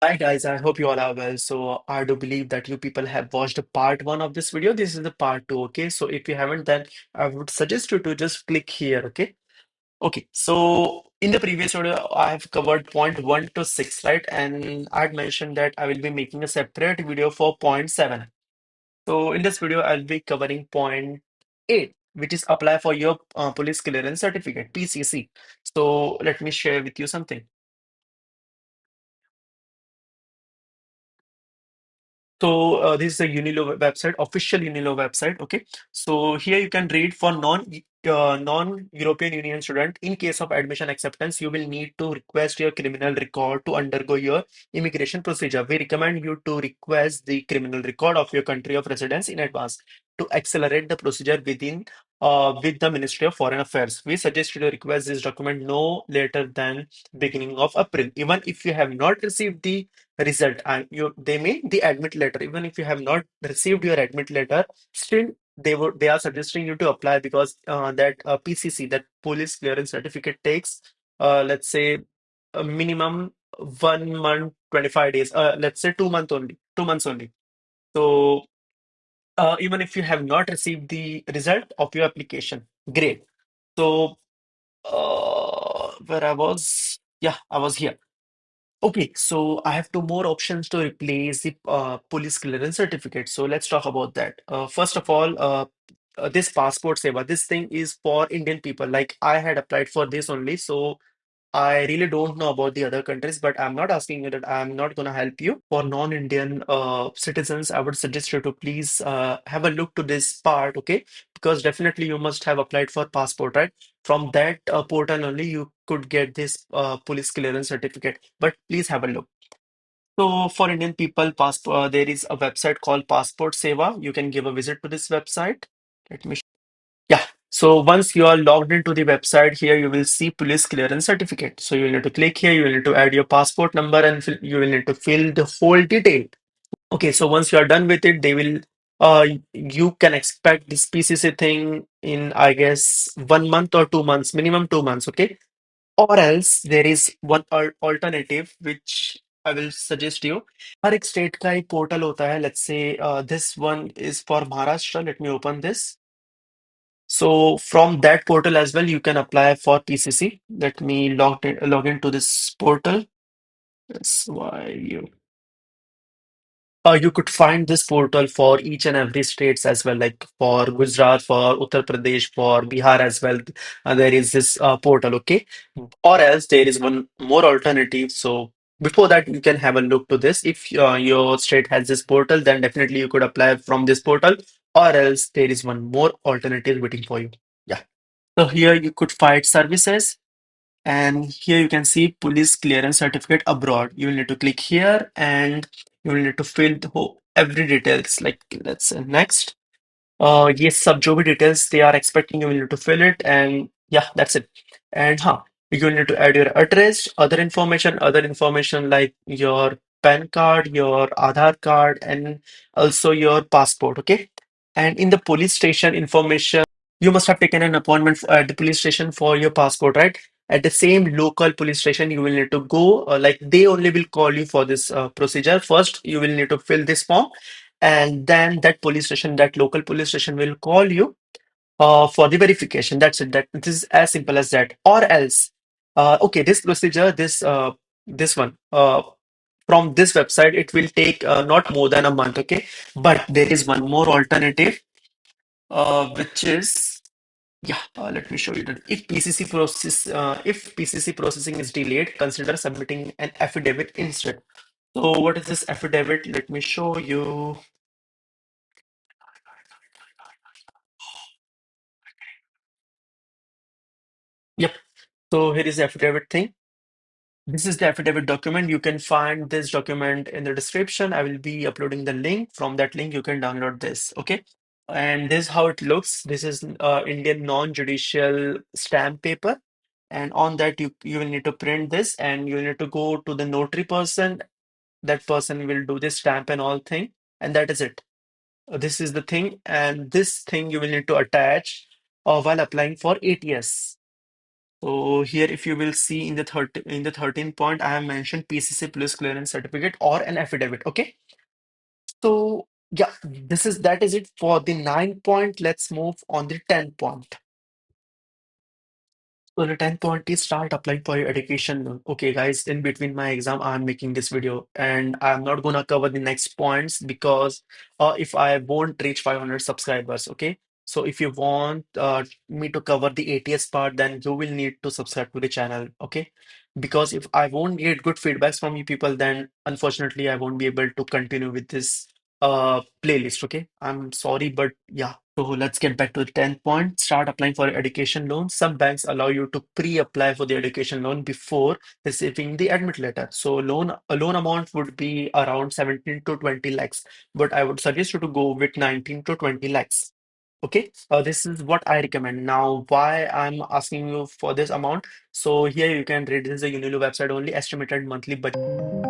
Hi guys, I hope you all are well. So I do believe that you people have watched part one of this video. This is the part two, okay? So if you haven't, then I would suggest you to just click here, okay? Okay, so in the previous video, I have covered point one to six, right? And I had mentioned that I will be making a separate video for point seven. So in this video, I'll be covering point eight, which is apply for your police clearance certificate, PCC. So let me share with you something. So this is a Unilo website, official Unilo website. Okay, so here you can read for non-European Union student. In case of admission acceptance, you will need to request your criminal record to undergo your immigration procedure. We recommend you to request the criminal record of your country of residence in advance to accelerate the procedure with the Ministry of Foreign Affairs. We suggest you to request this document no later than beginning of April. Even if you have not received the result and they mean the admit letter, even if you have not received your admit letter, still they are suggesting you to apply because that PCC, that police clearance certificate, takes let's say a minimum 1 month 25 days, let's say 2 months only. So even if you have not received the result of your application, great. So where I was, yeah, I was here. Okay, so I have two more options to replace the police clearance certificate. So let's talk about that. First of all, this passport seva, this thing is for Indian people. Like I had applied for this only, so I really don't know about the other countries, but I'm not asking you that. I'm not going to help you. For non-Indian citizens, I would suggest you to please have a look to this part, okay? Because definitely you must have applied for passport, right? From that portal only, you could get this police clearance certificate. But please have a look. So for Indian people, passport, there is a website called Passport Seva. You can give a visit to this website. Let me yeah. So once you are logged into the website, here you will see police clearance certificate. So you will need to click here, you will need to add your passport number and you will need to fill the whole detail. Okay, so once you are done with it, they will you can expect this PCC thing in I guess 1 month or 2 months, minimum 2 months, okay? Or else there is one alternative which I will suggest you. हर एक state का एक portal होता है. Let's say this one is for Maharashtra. Let me open this. So from that portal as well, you can apply for PCC. Let me log into this portal. That's why you could find this portal for each and every states as well, like for Gujarat, for Uttar Pradesh, for Bihar as well. There is this portal, okay? Or else there is one more alternative. So before that, you can have a look to this. If your state has this portal, then definitely you could apply from this portal. Or else there is one more alternative waiting for you. Yeah. So here you could find services, and here you can see police clearance certificate abroad. You will need to click here and you will need to fill the whole every details. Like let's say next. Yes, सब जो भी details they are expecting, you will need to fill it, and yeah, that's it. And you will need to add your address, other information like your PAN card, your Aadhaar card, and also your passport. Okay. And in the police station information, you must have taken an appointment at the police station for your passport, right? At the same local police station, you will need to go. Like they only will call you for this procedure. First, you will need to fill this form, and then that police station, that local police station, will call you for the verification. That's it. That this is as simple as that. Or else, okay, this procedure, this one. From this website, it will take not more than a month, okay? But there is one more alternative, which is yeah, let me show you that if PCC processing is delayed, consider submitting an affidavit instead. So what is this affidavit? Let me show you. Yep. So here is the affidavit thing. This is the affidavit document. You can find this document in the description. I will be uploading the link. From that link, you can download this. Okay. And this is how it looks. This is Indian non-judicial stamp paper. And on that, you will need to print this and you will need to go to the notary person. That person will do this stamp and all thing. And that is it. This is the thing. And this thing you will need to attach while applying for ATS. So here, if you will see in the 13th point, I have mentioned PCC plus clearance certificate or an affidavit. Okay. So yeah, that is it for the 9 point. Let's move on the 10 point. So the 10th point is start applying for your education loan. Okay, guys, in between my exam, I'm making this video and I'm not gonna cover the next points because if I won't reach 500 subscribers, okay? So if you want me to cover the ATS part, then you will need to subscribe to the channel, okay? Because if I won't get good feedbacks from you people, then unfortunately I won't be able to continue with this playlist, okay? I'm sorry, but yeah. So let's get back to the 10th point. Start applying for education loan. Some banks allow you to pre-apply for the education loan before receiving the admit letter. So a loan amount would be around 17 to 20 lakhs, but I would suggest you to go with 19 to 20 lakhs. Okay, this is what I recommend. Now, why I'm asking you for this amount? So here you can read this is a Unilo website only estimated monthly budget.